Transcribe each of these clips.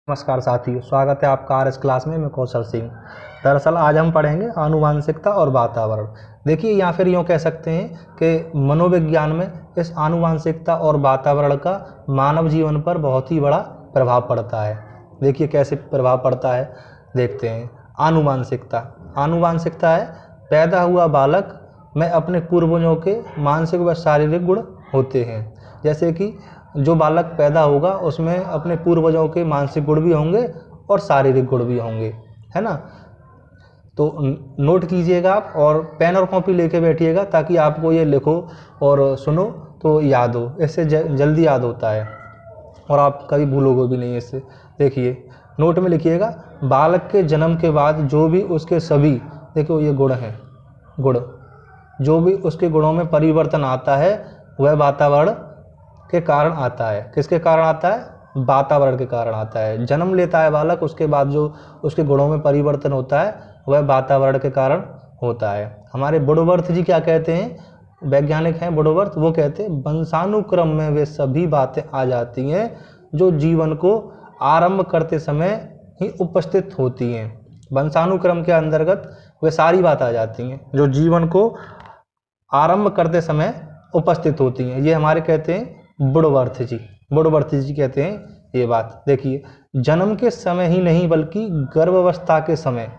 नमस्कार साथियों, स्वागत है आपका आर एस क्लास में। मैं कौशल सिंह। दरअसल आज हम पढ़ेंगे आनुवांशिकता और वातावरण। देखिए, या फिर यूँ कह सकते हैं कि मनोविज्ञान में इस आनुवांशिकता और वातावरण का मानव जीवन पर बहुत ही बड़ा प्रभाव पड़ता है। देखिए कैसे प्रभाव पड़ता है, देखते हैं। आनुवांशिकता है पैदा हुआ बालक में अपने पूर्वजों के मानसिक व शारीरिक गुण होते हैं। जैसे कि जो बालक पैदा होगा उसमें अपने पूर्वजों के मानसिक गुण भी होंगे और शारीरिक गुण भी होंगे, है ना। तो नोट कीजिएगा आप और पेन और कॉपी लेके बैठिएगा ताकि आपको ये लिखो और सुनो तो याद हो। इससे जल्दी याद होता है और आप कभी भूलोगे भी नहीं इससे। देखिए नोट में लिखिएगा, बालक के जन्म के बाद जो भी उसके सभी, देखो ये गुण हैं, गुण जो भी उसके गुणों में परिवर्तन आता है वह वातावरण के कारण आता है। किसके कारण आता है? वातावरण के कारण आता है। जन्म लेता है बालक, उसके बाद जो उसके गुणों में परिवर्तन होता है वह वातावरण के कारण होता है। हमारे वुडवर्थ जी क्या कहते हैं, वैज्ञानिक हैं वुडवर्थ, वो कहते हैं वंशानुक्रम में वे सभी बातें आ जाती हैं जो जीवन को आरंभ करते समय ही उपस्थित होती हैं। वंशानुक्रम के अंतर्गत वे सारी बातें आ जाती हैं जो जीवन को आरंभ करते समय उपस्थित होती हैं। ये हमारे कहते हैं वुडवर्थ जी कहते हैं ये बात। देखिए, जन्म के समय ही नहीं बल्कि गर्भावस्था के समय,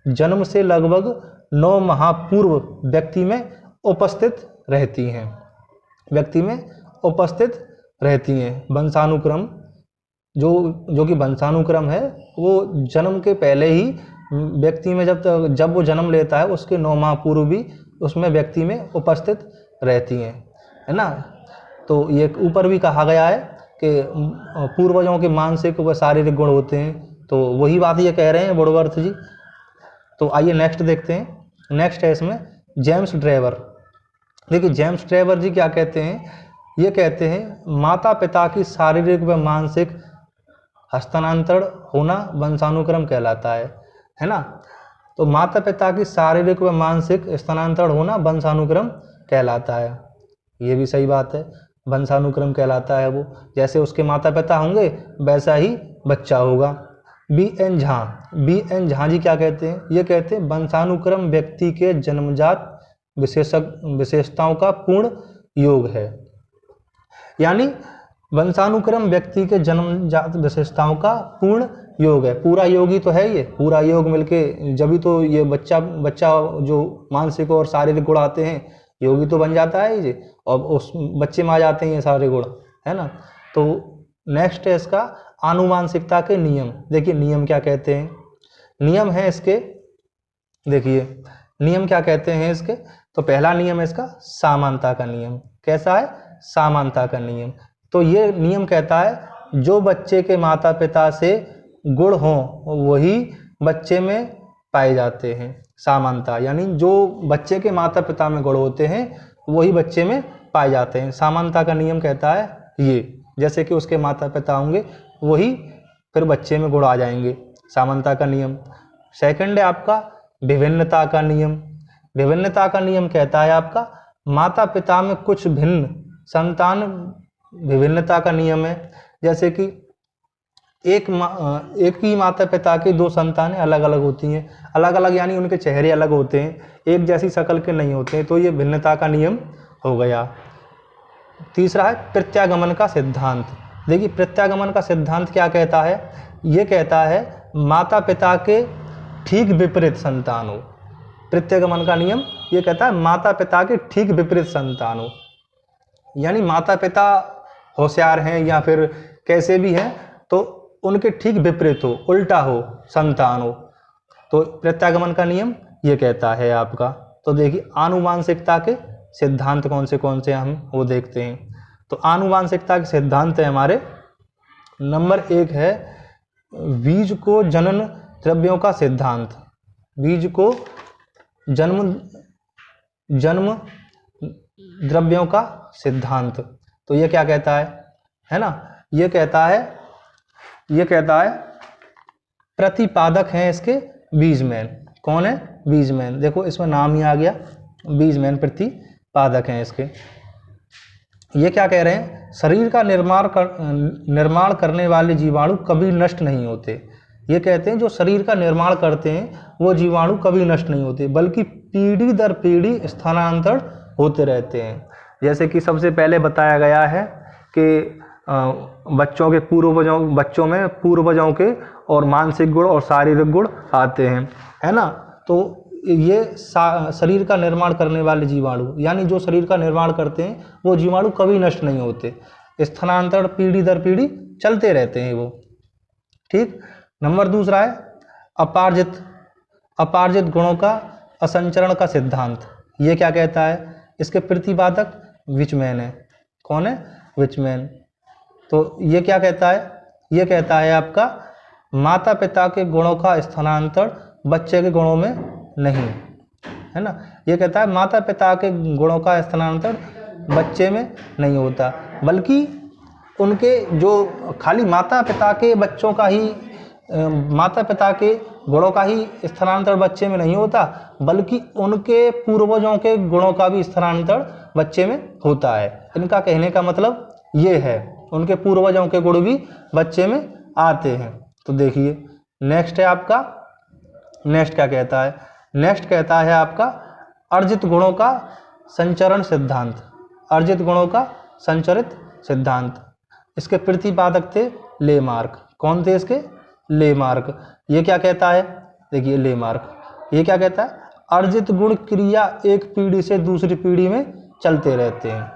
जन्म से लगभग 9 माह पूर्व व्यक्ति में उपस्थित रहती हैं। वंशानुक्रम जो कि वंशानुक्रम है वो जन्म के पहले ही व्यक्ति में जब वो जन्म लेता है उसके 9 माह पूर्व भी उसमें व्यक्ति में उपस्थित रहती हैं, है ना। तो ये ऊपर भी कहा गया है कि पूर्वजों के मानसिक व शारीरिक गुण होते हैं, तो वही बात ये कह रहे हैं वुडवर्थ जी। तो आइए नेक्स्ट देखते हैं। नेक्स्ट है इसमें जेम्स ड्रेवर। देखिए जेम्स ड्रेवर जी क्या कहते हैं, ये कहते हैं माता पिता की शारीरिक व मानसिक हस्तांतरण होना वंशानुक्रम कहलाता है ना। तो माता पिता की शारीरिक व मानसिक स्थानांतरण होना वंशानुक्रम कहलाता है। ये भी सही बात है, वंशानुक्रम कहलाता है वो। जैसे उसके माता पिता होंगे वैसा ही बच्चा होगा। बी एन झा जी क्या कहते हैं, ये कहते हैं वंशानुक्रम व्यक्ति के जन्मजात विशेषताओं का पूर्ण योग है। यानी वंशानुक्रम व्यक्ति के जन्मजात विशेषताओं का पूर्ण योग है। पूरा योग ही तो है ये, पूरा योग मिलके जब तो ये बच्चा जो मानसिक और शारीरिक गुण आते हैं योगी तो बन जाता है ये, और उस बच्चे में आ जाते हैं ये सारे गुण, है ना। तो नेक्स्ट है इसका आनुवांशिकता के नियम। देखिए नियम क्या कहते हैं, नियम है इसके, देखिए नियम क्या कहते हैं इसके। तो पहला नियम है इसका समानता का नियम। कैसा है? समानता का नियम। तो ये नियम कहता है जो बच्चे के माता पिता से गुण हों वही बच्चे में पाए जाते हैं। समानता यानी जो बच्चे के माता पिता में गुण होते हैं वही बच्चे में पाए जाते हैं। समानता का नियम कहता है ये, जैसे कि उसके माता पिता होंगे वही फिर बच्चे में गुण आ जाएंगे, समानता का नियम। सेकंड है आपका विभिन्नता का नियम। विभिन्नता का नियम कहता है आपका माता पिता में कुछ भिन्न संतान विभिन्नता का नियम है। जैसे कि एक ही माता पिता की 2 संतानें अलग अलग होती हैं, अलग अलग यानी उनके चेहरे अलग होते हैं, एक जैसी शक्ल के नहीं होते हैं, तो ये भिन्नता का नियम हो गया। तीसरा है प्रत्यागमन का सिद्धांत। देखिए प्रत्यागमन का सिद्धांत क्या कहता है, ये कहता है माता पिता के ठीक विपरीत संतान हो। प्रत्यागमन का नियम ये कहता है माता पिता के ठीक विपरीत संतान हो, यानी माता पिता होशियार हैं या फिर कैसे भी हैं तो उनके ठीक विपरीत हो, उल्टा हो संतान हो, तो प्रत्यागमन का नियम ये कहता है आपका। तो देखिए आनुवांशिकता के सिद्धांत कौन से हम वो देखते हैं। तो आनुवांशिकता के सिद्धांत है हमारे, नंबर 1 है बीज को जनन द्रव्यों का सिद्धांत। बीज को जन्म द्रव्यों का सिद्धांत। तो ये क्या कहता है ना, ये कहता है प्रतिपादक हैं इसके बीजमैन। कौन है? बीजमैन। देखो इसमें नाम ही आ गया, बीजमैन प्रतिपादक हैं इसके। ये क्या कह रहे हैं, शरीर का निर्माण करने वाले जीवाणु कभी नष्ट नहीं होते। ये कहते हैं जो शरीर का निर्माण करते हैं वो जीवाणु कभी नष्ट नहीं होते, बल्कि पीढ़ी दर पीढ़ी स्थानांतरण होते रहते हैं। जैसे कि सबसे पहले बताया गया है कि बच्चों में पूर्वजों के और मानसिक गुण और शारीरिक गुण आते हैं, है ना। तो ये शरीर का निर्माण करने वाले जीवाणु, यानी जो शरीर का निर्माण करते हैं वो जीवाणु कभी नष्ट नहीं होते, स्थानांतरण पीढ़ी दर पीढ़ी चलते रहते हैं वो। ठीक। नंबर दूसरा है अपार्जित गुणों का असंचरण का सिद्धांत। ये क्या कहता है, इसके प्रतिपादक विचमैन है। कौन है, विचमैन। तो ये क्या कहता है, ये कहता है आपका माता पिता के गुणों का स्थानांतरण बच्चे के गुणों में नहीं, है ना। ये कहता है माता पिता के गुणों का स्थानांतरण बच्चे में नहीं होता, बल्कि उनके जो खाली माता पिता के गुणों का ही स्थानांतरण बच्चे में नहीं होता, बल्कि उनके पूर्वजों के गुणों का भी स्थानांतरण बच्चे में होता है। इनका कहने का मतलब ये है, उनके पूर्वजों के गुण भी बच्चे में आते हैं। तो देखिए नेक्स्ट है आपका, नेक्स्ट क्या कहता है, नेक्स्ट कहता है आपका अर्जित गुणों का संचरण सिद्धांत। अर्जित गुणों का संचरित सिद्धांत। इसके प्रतिपादक थे लेमार्क। कौन थे इसके, लेमार्क। ये क्या कहता है, देखिए लेमार्क ये क्या कहता है, अर्जित गुण क्रिया एक पीढ़ी से दूसरी पीढ़ी में चलते रहते हैं।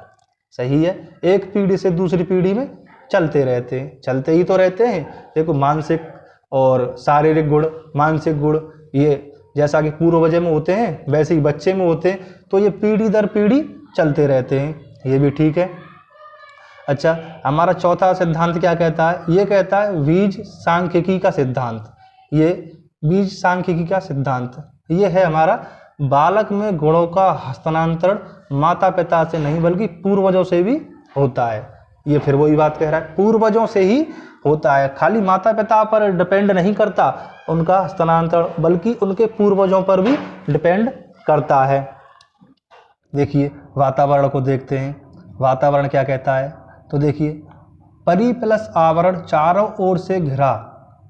सही है, एक पीढ़ी से दूसरी पीढ़ी में चलते रहते हैं, चलते ही तो रहते हैं। देखो मानसिक और शारीरिक गुण, मानसिक गुण ये जैसा कि पूर्वज में होते हैं वैसे ही बच्चे में होते हैं, तो ये पीढ़ी दर पीढ़ी चलते रहते हैं, ये भी ठीक है। अच्छा, हमारा चौथा सिद्धांत क्या कहता है, ये कहता है बीज सांख्यिकी का सिद्धांत। ये बीज सांख्यिकी का सिद्धांत ये है हमारा, बालक में गुणों का हस्तांतरण माता पिता से नहीं बल्कि पूर्वजों से भी होता है। ये फिर वही बात कह रहा है, पूर्वजों से ही होता है, खाली माता पिता पर डिपेंड नहीं करता उनका हस्तांतरण, बल्कि उनके पूर्वजों पर भी डिपेंड करता है। देखिए वातावरण को देखते हैं, वातावरण क्या कहता है। तो देखिए परि प्लस आवरण चारों ओर से घिरा,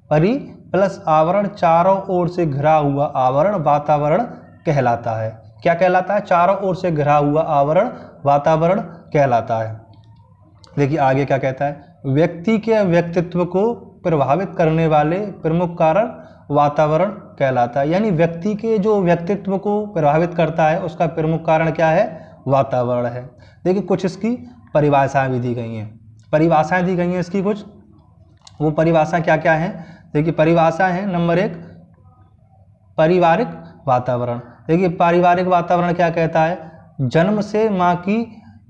परि प्लस आवरण चारों ओर से घिरा हुआ आवरण वातावरण कहलाता है। क्या कहलाता है, चारों ओर से घिरा हुआ आवरण वातावरण कहलाता है। देखिए आगे क्या कहता है, व्यक्ति के व्यक्तित्व को प्रभावित करने वाले प्रमुख कारण वातावरण कहलाता है। यानी व्यक्ति के जो व्यक्तित्व को प्रभावित करता है उसका प्रमुख कारण क्या है, वातावरण है। देखिए कुछ इसकी परिभाषाएं भी दी गई हैं, परिभाषाएं दी गई हैं इसकी कुछ, वो परिभाषाएं क्या क्या हैं। देखिए परिभाषाएं हैं, नंबर 1 पारिवारिक वातावरण। देखिए पारिवारिक वातावरण क्या कहता है, जन्म से माँ की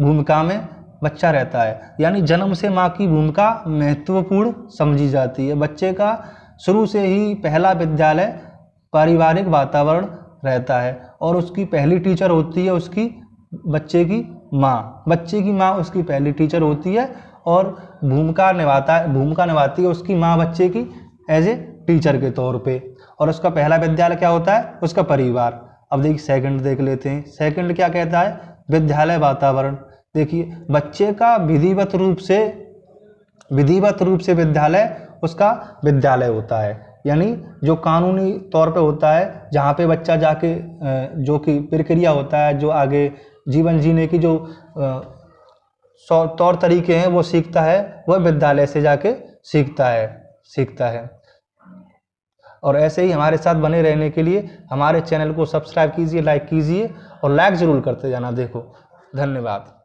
भूमिका में बच्चा रहता है, यानी जन्म से माँ की भूमिका महत्वपूर्ण समझी जाती है। बच्चे का शुरू से ही पहला विद्यालय पारिवारिक वातावरण रहता है और उसकी पहली टीचर होती है उसकी बच्चे की माँ। बच्चे की माँ उसकी पहली टीचर होती है और भूमिका निभाती है उसकी माँ बच्चे की एज ए टीचर के तौर पे। और उसका पहला विद्यालय क्या होता है, उसका परिवार। अब देखिए सेकंड देख लेते हैं, सेकंड क्या कहता है, विद्यालय वातावरण। देखिए बच्चे का विधिवत रूप से विद्यालय उसका विद्यालय होता है, यानी जो कानूनी तौर पे होता है, जहाँ पे बच्चा जाके जो कि प्रक्रिया होता है, जो आगे जीवन जीने की जो तौर तरीके हैं वो सीखता है, वह विद्यालय से जाके सीखता है। और ऐसे ही हमारे साथ बने रहने के लिए हमारे चैनल को सब्सक्राइब कीजिए, लाइक कीजिए और लाइक ज़रूर करते जाना। देखो, धन्यवाद।